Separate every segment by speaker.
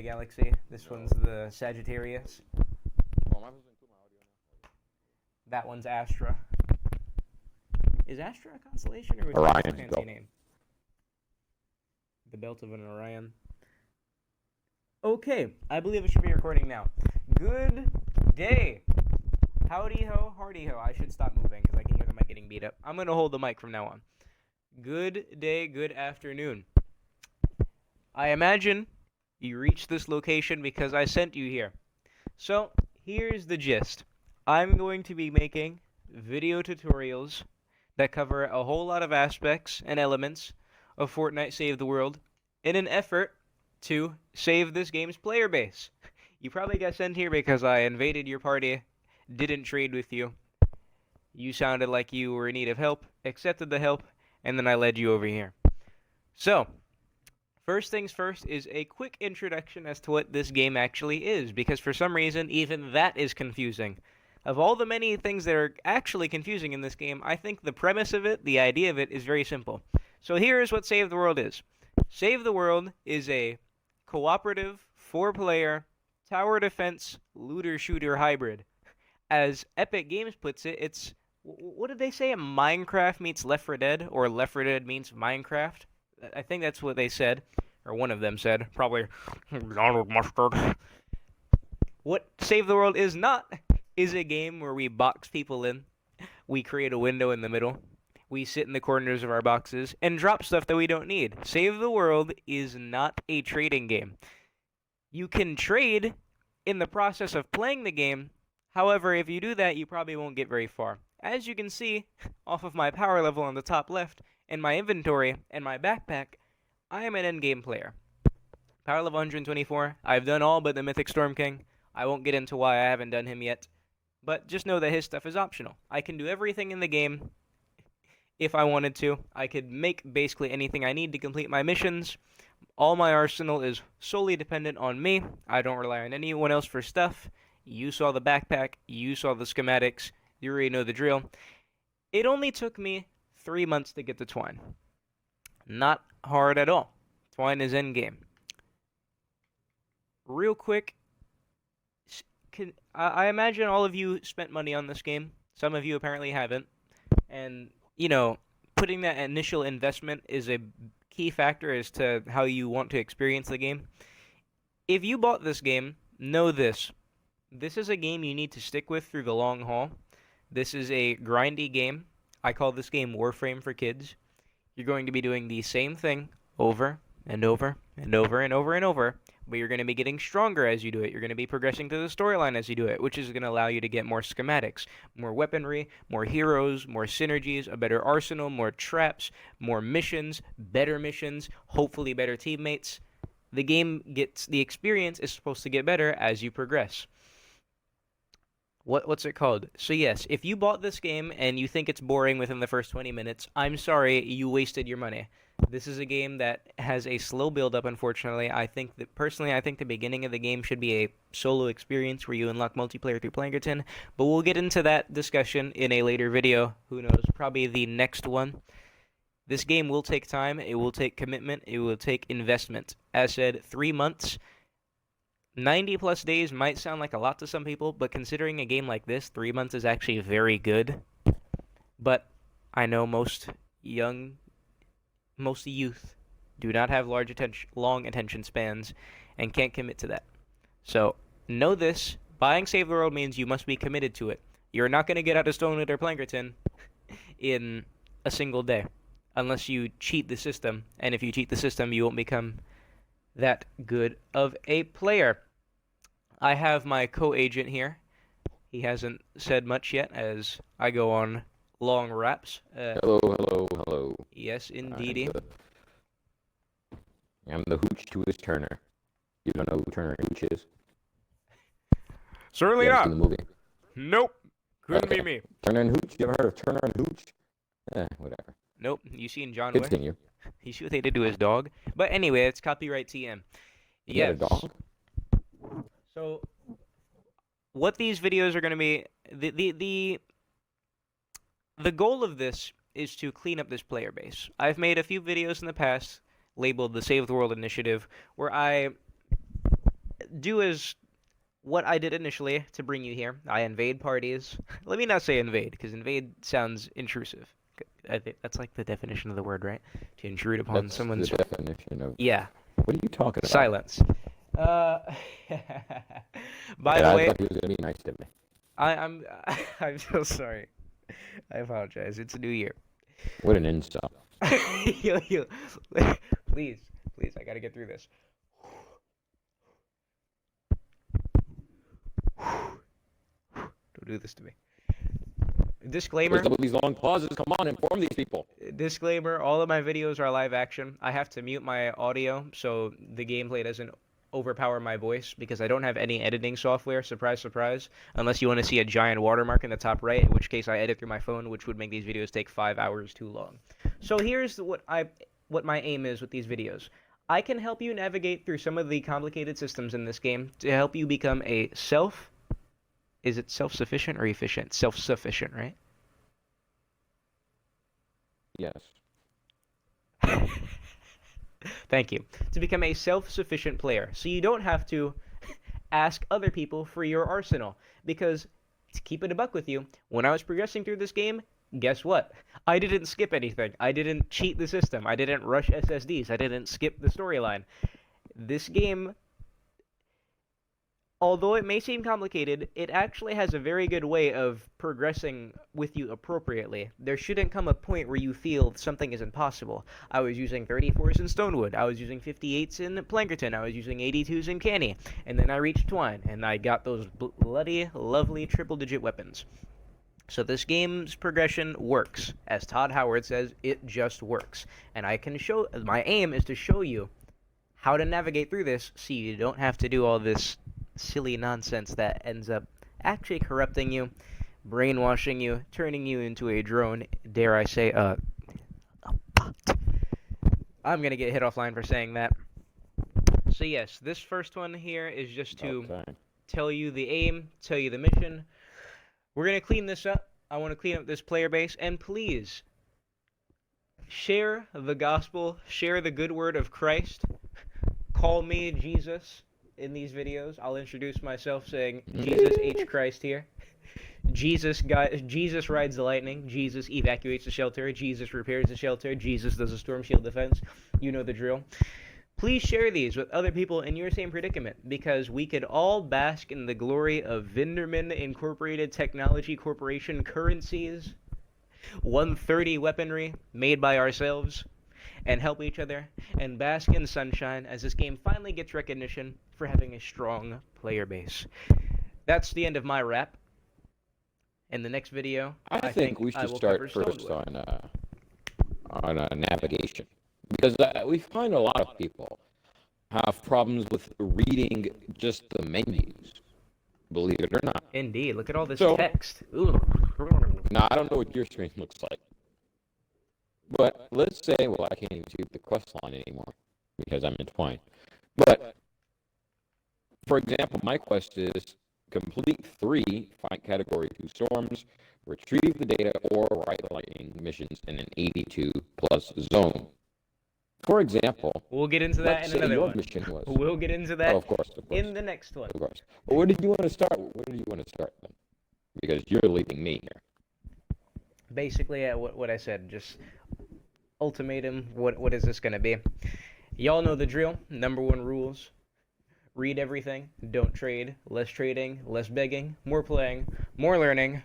Speaker 1: Galaxy. This one's the Sagittarius.
Speaker 2: Oh, am I supposed to include my audio now?
Speaker 1: That one's Astra. Is Astra a constellation or is
Speaker 2: Orion,
Speaker 1: it a fancy
Speaker 2: go.
Speaker 1: name? The belt of an Orion. Okay, I believe it should be recording now. Good day. Howdy ho, hardy ho. I should stop moving because I can hear the mic getting beat up. I'm going to hold the mic from now on. Good day, good afternoon. I imagine you reached this location because I sent you here. So, here's the gist. I'm going to be making video tutorials that cover a whole lot of aspects and elements of Fortnite Save the World in an effort to save this game's player base. You probably got sent here because I invaded your party, didn't trade with you. You sounded like you were in need of help, accepted the help, and then I led you over here. So, first things first is a quick introduction as to what this game actually is, because for some reason, even that is confusing. Of all the many things that are actually confusing in this game, I think the premise of it, the idea of it, is very simple. So here is what Save the World is. Save the World is a cooperative, 4-player, tower defense, looter-shooter hybrid. As Epic Games puts it, it's... What did they say? Minecraft meets Left 4 Dead, or Left 4 Dead meets Minecraft? I think that's what they said, or one of them said. Probably Donald Mustard. What Save the World is not is a game where we box people in, we create a window in the middle, we sit in the corners of our boxes, and drop stuff that we don't need. Save the World is not a trading game. You can trade in the process of playing the game. However, if you do that, you probably won't get very far. As you can see, off of my power level on the top left, and my inventory, and my backpack, I am an endgame player. Power level 124, I've done all but the Mythic Storm King. I won't get into why I haven't done him yet, but just know that his stuff is optional. I can do everything in the game if I wanted to. I could make basically anything I need to complete my missions. All my arsenal is solely dependent on me. I don't rely on anyone else for stuff. You saw the backpack, you saw the schematics, you already know the drill. It only took me 3 months to get to Twine. Not hard at all. Twine is endgame. Real quick, I imagine all of you spent money on this game. Some of you apparently haven't. And, you know, putting that initial investment is a key factor as to how you want to experience the game. If you bought this game, know this. This is a game you need to stick with through the long haul. This is a grindy game. I call this game Warframe for kids. You're going to be doing the same thing over and over and over and over and over, but you're going to be getting stronger as you do it. You're going to be progressing through the storyline as you do it, which is going to allow you to get more schematics, more weaponry, more heroes, more synergies, a better arsenal, more traps, more missions, hopefully better teammates. The experience is supposed to get better as you progress. What's it called? So yes, if you bought this game and you think it's boring within the first 20 minutes, I'm sorry, you wasted your money. This is a game that has a slow build-up, unfortunately. I think the beginning of the game should be a solo experience where you unlock multiplayer through Plankerton, but we'll get into that discussion in a later video. Who knows? Probably the next one. This game will take time, it will take commitment, it will take investment. As said, 3 months. 90 plus days might sound like a lot to some people, but considering a game like this, 3 months is actually very good. But I know most youth do not have long attention spans and can't commit to that. So know this, buying Save the World means you must be committed to it. You're not going to get out of Stonewood or Plankerton in a single day, unless you cheat the system, and if you cheat the system, you won't become that good of a player. I have my co-agent here. He hasn't said much yet as I go on long raps.
Speaker 2: Hello.
Speaker 1: Yes, indeedy.
Speaker 2: I'm the Hooch to his Turner. You don't know who Turner and Hooch is?
Speaker 1: Certainly
Speaker 2: You ever
Speaker 1: not.
Speaker 2: seen the movie?
Speaker 1: Nope. Couldn't
Speaker 2: Okay.
Speaker 1: be me.
Speaker 2: Turner and Hooch? You ever heard of Turner and Hooch? Whatever.
Speaker 1: Nope. You seen John Wick?
Speaker 2: Continue.
Speaker 1: You see what they did to his dog? But anyway, it's copyright TM.
Speaker 2: He had a
Speaker 1: Yes.
Speaker 2: dog?
Speaker 1: So, what these videos are going to be, the goal of this is to clean up this player base. I've made a few videos in the past labeled the Save the World Initiative, where I do as what I did initially to bring you here. I invade parties. Let me not say invade, because invade sounds intrusive. I think that's like the definition of the word, right? To intrude upon
Speaker 2: That's
Speaker 1: someone's...
Speaker 2: the definition of.
Speaker 1: Yeah,
Speaker 2: What are you talking about?
Speaker 1: silence. Uh, by
Speaker 2: Yeah,
Speaker 1: the
Speaker 2: I
Speaker 1: way,
Speaker 2: thought he was gonna be nice to me.
Speaker 1: I'm I'm so sorry. I apologize. It's a new year.
Speaker 2: What an insult.
Speaker 1: Yo, please, please, I gotta get through this. Don't do this to me. Disclaimer.
Speaker 2: What's up with these long pauses? Come on, inform these people.
Speaker 1: Disclaimer, all of my videos are live action. I have to mute my audio so the gameplay doesn't overpower my voice because I don't have any editing software, surprise, surprise, unless you want to see a giant watermark in the top right, in which case I edit through my phone, which would make these videos take 5 hours too long. So here's what my aim is with these videos. I can help you navigate through some of the complicated systems in this game to help you become a is it self-sufficient or efficient? Self-sufficient, right?
Speaker 2: Yes.
Speaker 1: Thank you. To become a self-sufficient player. So you don't have to ask other people for your arsenal. Because, to keep it a buck with you, when I was progressing through this game, guess what? I didn't skip anything. I didn't cheat the system. I didn't rush SSDs. I didn't skip the storyline. This game, although it may seem complicated, it actually has a very good way of progressing with you appropriately. There shouldn't come a point where you feel something is impossible. I was using 34s in Stonewood, I was using 58s in Plankerton, I was using 82s in Canny, and then I reached Twine, and I got those bloody, lovely triple-digit weapons. So this game's progression works. As Todd Howard says, it just works. And my aim is to show you how to navigate through this so you don't have to do all this silly nonsense that ends up actually corrupting you, brainwashing you, turning you into a drone, dare I say, a bot. I'm gonna get hit offline for saying that. So yes, this first one here is just to tell you the aim, tell you the mission. We're gonna clean this up. I want to clean up this player base, and please, share the gospel, share the good word of Christ. Call me Jesus. In these videos, I'll introduce myself saying, Jesus H. Christ here. Jesus rides the lightning. Jesus evacuates the shelter. Jesus repairs the shelter. Jesus does a storm shield defense. You know the drill. Please share these with other people in your same predicament, because we could all bask in the glory of Vinderman Incorporated Technology Corporation currencies, 130 weaponry made by ourselves, and help each other, and bask in sunshine as this game finally gets recognition for having a strong player base. That's the end of my rap. In the next video,
Speaker 2: I think we should start first on navigation, because we find a lot of people have problems with reading just the menus, believe it or not.
Speaker 1: Indeed, look at all this text.
Speaker 2: Now, I don't know what your screen looks like. But let's say, well, I can't even see the quest line anymore because I'm in Twine. But, for example, my quest is complete 3 fight category 2 storms, retrieve the data, or ride the lightning missions in an 82 plus zone. For example,
Speaker 1: we'll get into that in another one.
Speaker 2: Mission was.
Speaker 1: We'll get into that
Speaker 2: of course.
Speaker 1: in the next one.
Speaker 2: Of course. Well, where did you want to start? Then? Because you're leading me here.
Speaker 1: Basically, what I said, just ultimatum, what is this going to be? Y'all know the drill. Number 1 rules. Read everything. Don't trade. Less trading. Less begging. More playing. More learning.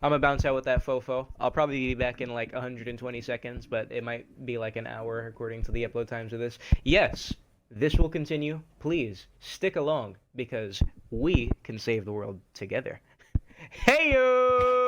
Speaker 1: I'm going to bounce out with that fofo. I'll probably be back in like 120 seconds, but it might be like an hour according to the upload times of this. Yes, this will continue. Please, stick along, because we can save the world together. Hey-yo!